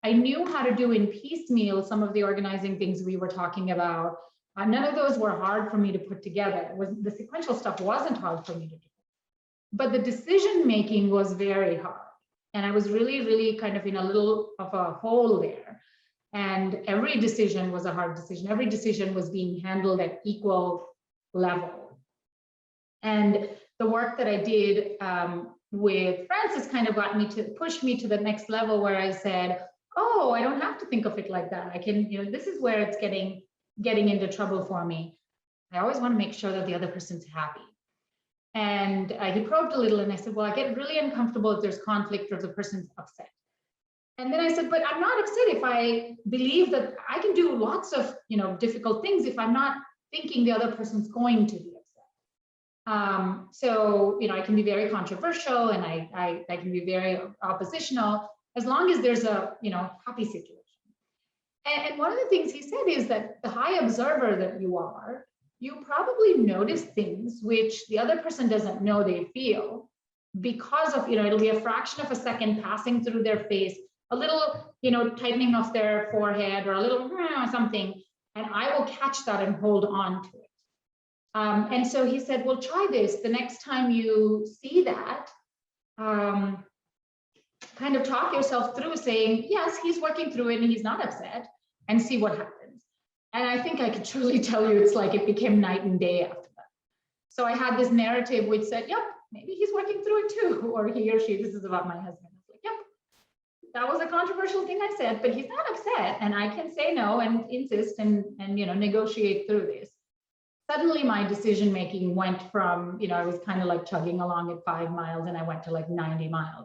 I knew how to do in piecemeal some of the organizing things we were talking about. None of those were hard for me to put together. The sequential stuff wasn't hard for me to do. But the decision making was very hard. And I was really, really kind of in a little of a hole there. And every decision was a hard decision. Every decision was being handled at equal level. And the work that I did with Francis kind of got me to push me to the next level where I said, oh, I don't have to think of it like that. I can, this is where it's getting into trouble for me. I always want to make sure that the other person's happy. And he probed a little and I said, well, I get really uncomfortable if there's conflict or if the person's upset. And then I said, but I'm not upset if I believe that I can do lots of, difficult things if I'm not thinking the other person's going to be upset. So, I can be very controversial and I can be very oppositional as long as there's a, happy situation. And one of the things he said is that the high observer that you are, you probably notice things which the other person doesn't know they feel because of, it'll be a fraction of a second passing through their face, a little, tightening of their forehead or a little something, and I will catch that and hold on to it. And so he said, well, try this. The next time you see that, kind of talk yourself through saying, yes, he's working through it and he's not upset, and see what happens. And I think I could truly tell you, it's like it became night and day after that. So I had this narrative which said, yep, maybe he's working through it too, or he or she, this is about my husband. I was like, yep, that was a controversial thing I said, but he's not upset and I can say no and insist and negotiate through this. Suddenly my decision making went from, I was kind of like chugging along at 5 miles and I went to like 90 miles.